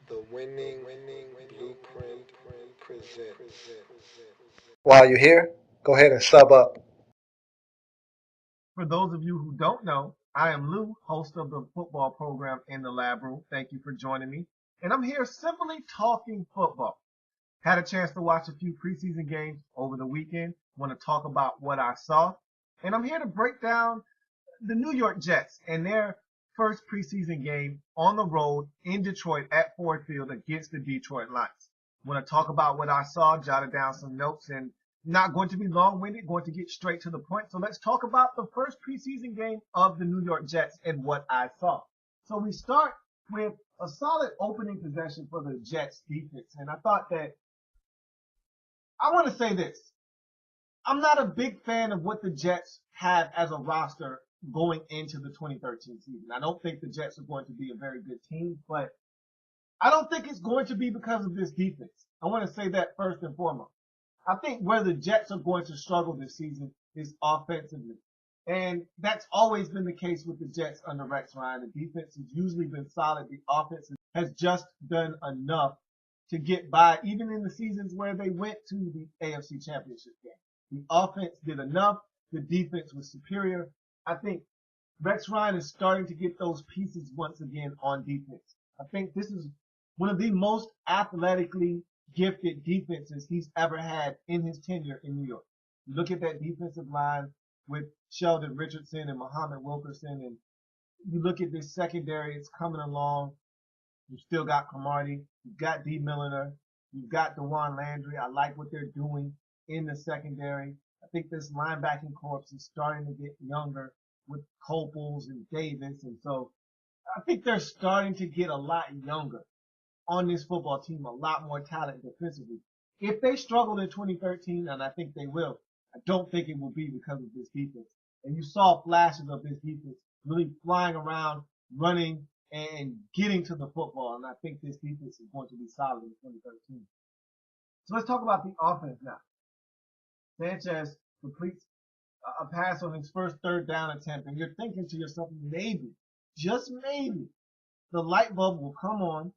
The winning blueprint presents. While you're here, go ahead and sub up. For those of you who don't know, I am Lou, host of the football program in the Lab Room. Thank you for joining me. And I'm here simply talking football. Had a chance to watch a few preseason games over the weekend. Want to talk about what I saw. And I'm here to break down the New York Jets and their first preseason game on the road in Detroit at Ford Field against the Detroit Lions. Want to talk about what I saw, jotted down some notes, and not going to be long-winded, going to get straight to the point. So let's talk about the first preseason game of the New York Jets and what I saw. So we start with a solid opening possession for the Jets defense. And I thought that I want to say this. I'm not a big fan of what the Jets have as a roster going into the 2013 season. I don't think the Jets are going to be a very good team, but I don't think it's going to be because of this defense. I want to say that first and foremost. I think where the Jets are going to struggle this season is offensively. And that's always been the case with the Jets under Rex Ryan. The defense has usually been solid. The offense has just done enough to get by, even in the seasons where they went to the AFC Championship game. The offense did enough. The defense was superior. I think Rex Ryan is starting to get those pieces once again on defense. I think this is one of the most athletically gifted defenses he's ever had in his tenure in New York. You look at that defensive line with Sheldon Richardson and Muhammad Wilkerson, and you look at this secondary, it's coming along. You've still got Cromartie. You've got D. Milliner. You've got DeJuan Landry. I like what they're doing in the secondary. I think this linebacking corps is starting to get younger with Copels and Davis. And so I think they're starting to get a lot younger on this football team, a lot more talent defensively. If they struggle in 2013, and I think they will, I don't think it will be because of this defense. And you saw flashes of this defense really flying around, running, and getting to the football. And I think this defense is going to be solid in 2013. So let's talk about the offense now. Sanchez completes a pass on his first third down attempt, and you're thinking to yourself, maybe, just maybe, the light bulb will come on,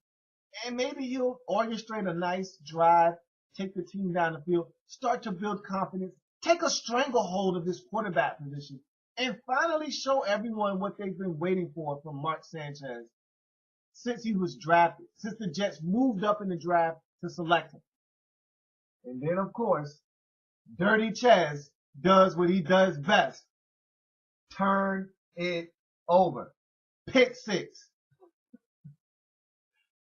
and maybe he'll orchestrate a nice drive, take the team down the field, start to build confidence, take a stranglehold of this quarterback position, and finally show everyone what they've been waiting for from Mark Sanchez since he was drafted, since the Jets moved up in the draft to select him. And then, of course, Dirty Chaz does what he does best. Turn it over. Pick six.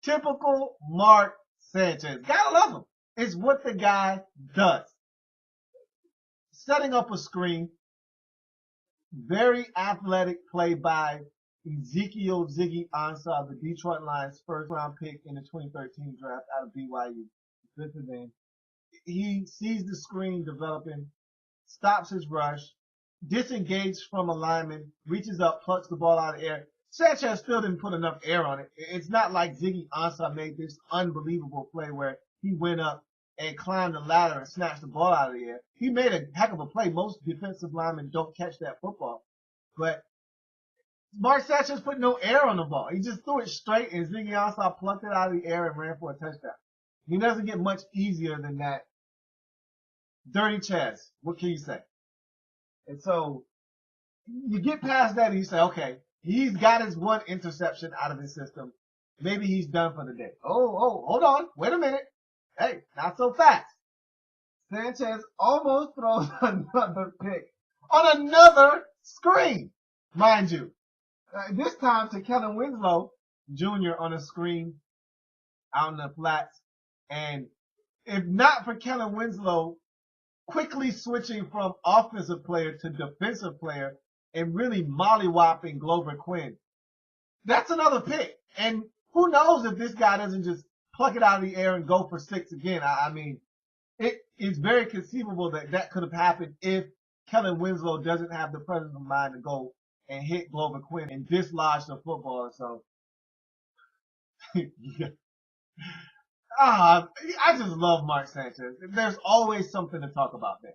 Typical Mark Sanchez. Gotta love him. It's what the guy does. Setting up a screen. Very athletic play by Ezekiel Ziggy Ansah, the Detroit Lions' first round pick in the 2013 draft out of BYU. Defensive end. He sees the screen developing, stops his rush, disengaged from a lineman, reaches up, plucks the ball out of the air. Sanchez still didn't put enough air on it. It's not like Ziggy Ansah made this unbelievable play where he went up and climbed the ladder and snatched the ball out of the air. He made a heck of a play. Most defensive linemen don't catch that football. But Mark Sanchez put no air on the ball. He just threw it straight, and Ziggy Ansah plucked it out of the air and ran for a touchdown. He doesn't get much easier than that. Dirty Chaz, what can you say? And so you get past that and you say, okay, he's got his one interception out of his system. Maybe he's done for the day. Oh, hold on. Wait a minute. Hey, not so fast. Sanchez almost throws another pick on another screen, mind you. This time to Kellen Winslow Jr. on a screen out in the flats. And if not for Kellen Winslow quickly switching from offensive player to defensive player and really mollywopping Glover Quinn, that's another pick. And who knows if this guy doesn't just pluck it out of the air and go for six again. I mean, it is very conceivable that that could have happened if Kellen Winslow doesn't have the presence of mind to go and hit Glover Quinn and dislodge the football. So, yeah. I just love Mark Sanchez. There's always something to talk about there.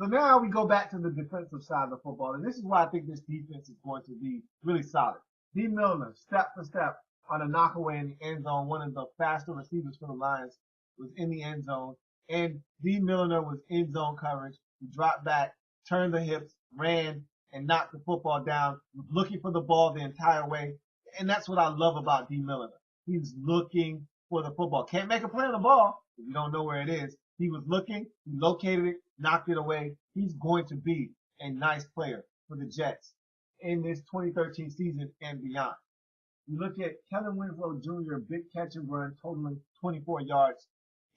So now we go back to the defensive side of the football, and this is why I think this defense is going to be really solid. D. Milner, step for step, on a knockaway in the end zone. One of the faster receivers for the Lions was in the end zone, and D. Milliner was in zone coverage. He dropped back, turned the hips, ran, and knocked the football down, looking for the ball the entire way. And that's what I love about D. Milliner. He's looking for the football. Can't make a play on the ball if you don't know where it is. He was looking, he located it, knocked it away. He's going to be a nice player for the Jets in this 2013 season and beyond. You look at Kellen Winslow Jr., big catch and run, totaling 24 yards.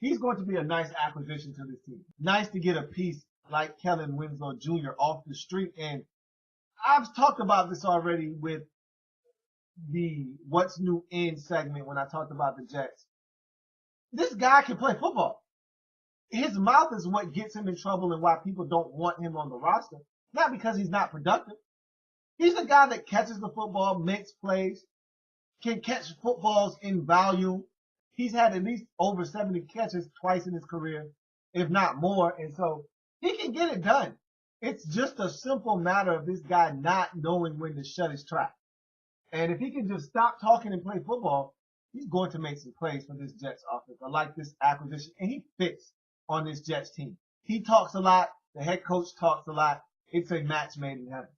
He's going to be a nice acquisition to this team. Nice to get a piece like Kellen Winslow Jr. off the street. And I've talked about this already with the What's New In segment when I talked about the Jets. This guy can play football. His mouth is what gets him in trouble and why people don't want him on the roster. Not because he's not productive. He's a guy that catches the football, makes plays, can catch footballs in volume. He's had at least over 70 catches twice in his career, if not more. And so he can get it done. It's just a simple matter of this guy not knowing when to shut his trap. And if he can just stop talking and play football, he's going to make some plays for this Jets offense. I like this acquisition, and he fits on this Jets team. He talks a lot. The head coach talks a lot. It's a match made in heaven.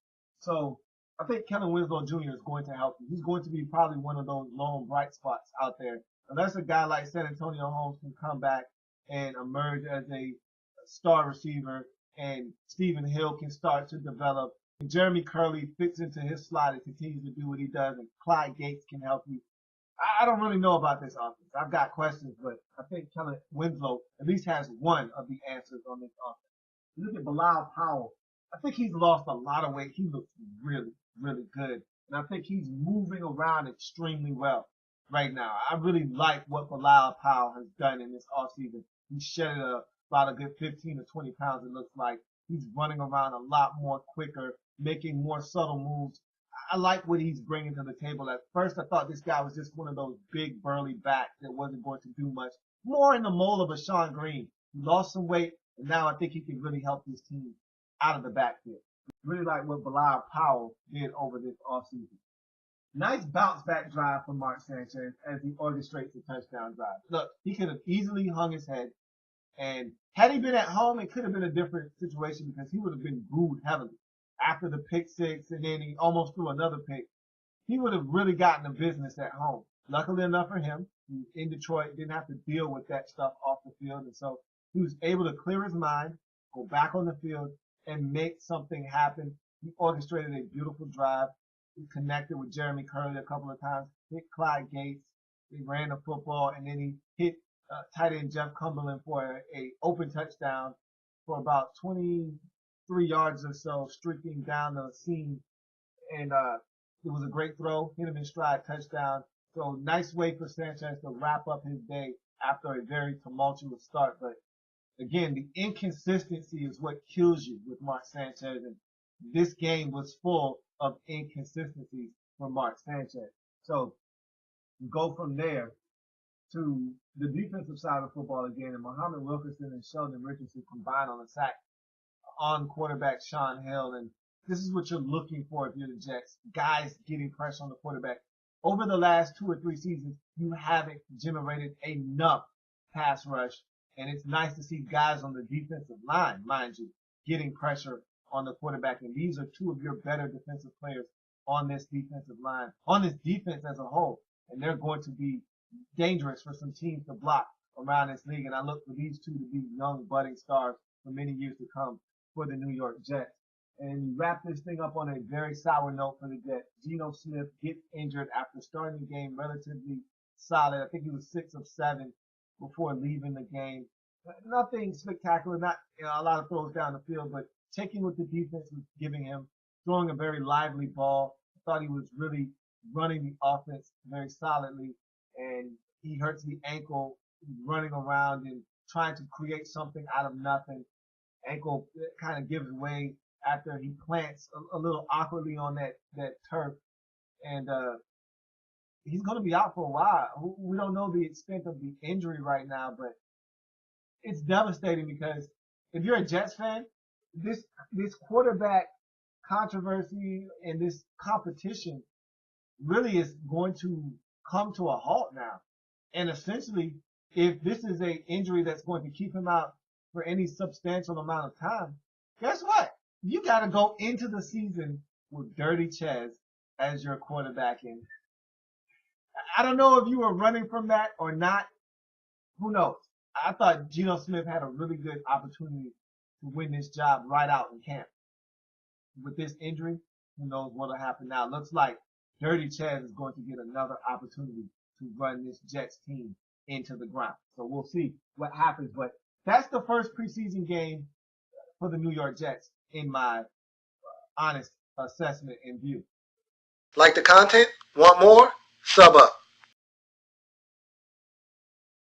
So I think Kellen Winslow Jr. is going to help you. He's going to be probably one of those lone bright spots out there. Unless a guy like San Antonio Holmes can come back and emerge as a star receiver and Stephen Hill can start to develop. And Jeremy Curley fits into his slot and continues to do what he does, and Clyde Gates can help you. I don't really know about this offense. I've got questions, but I think Kellen Winslow at least has one of the answers on this offense. You look at Bilal Powell. I think he's lost a lot of weight. He looks really, really good. And I think he's moving around extremely well right now. I really like what Bilal Powell has done in this offseason. He shedded about a good 15 to 20 pounds, it looks like. He's running around a lot more quicker, making more subtle moves. I like what he's bringing to the table. At first, I thought this guy was just one of those big, burly backs that wasn't going to do much. More in the mold of a Sean Green. He lost some weight, and now I think he can really help this team out of the backfield. Really like what Bilal Powell did over this offseason. Nice bounce back drive from Mark Sanchez as he orchestrates the touchdown drive. Look, he could have easily hung his head, and had he been at home, it could have been a different situation because he would have been booed heavily. After the pick six, and then he almost threw another pick, he would have really gotten the business at home. Luckily enough for him, in Detroit, didn't have to deal with that stuff off the field, and so he was able to clear his mind, go back on the field, and make something happen. He orchestrated a beautiful drive. He connected with Jeremy Curley a couple of times, hit Clyde Gates. He ran the football, and then he hit tight end Jeff Cumberland for a open touchdown for about 23 yards or so, streaking down the seam. And it was a great throw, hit him in stride, touchdown. So nice way for Sanchez to wrap up his day after a very tumultuous start. But again, the inconsistency is what kills you with Mark Sanchez. And this game was full of inconsistencies for Mark Sanchez. So go from there to the defensive side of football again. And Muhammad Wilkerson and Sheldon Richardson combined on a sack on quarterback Sean Hill. And this is what you're looking for if you're the Jets. Guys getting pressure on the quarterback. Over the last 2 or 3 seasons, you haven't generated enough pass rush. And it's nice to see guys on the defensive line, mind you, getting pressure on the quarterback. And these are 2 of your better defensive players on this defensive line, on this defense as a whole. And they're going to be dangerous for some teams to block around this league. And I look for these 2 to be young, budding stars for many years to come for the New York Jets. And you wrap this thing up on a very sour note for the Jets. Geno Smith gets injured after starting the game relatively solid. I think he was 6 of 7 before leaving the game. Nothing spectacular, not a lot of throws down the field, but taking what the defense was giving him, throwing a very lively ball. I thought he was really running the offense very solidly, and he hurts the ankle running around and trying to create something out of nothing. Ankle kind of gives way after he plants a little awkwardly on that turf, and he's going to be out for a while. We don't know the extent of the injury right now, but it's devastating because if you're a Jets fan, this quarterback controversy and this competition really is going to come to a halt now. And essentially, if this is a injury that's going to keep him out for any substantial amount of time, guess what? You got to go into the season with Dirty Chaz as your quarterback. And I don't know if you were running from that or not. Who knows? I thought Geno Smith had a really good opportunity to win this job right out in camp. With this injury, who knows what'll happen now? Looks like Dirty Chaz is going to get another opportunity to run this Jets team into the ground. So we'll see what happens. But that's the first preseason game for the New York Jets in my honest assessment and view. Like the content? Want more? Sub up.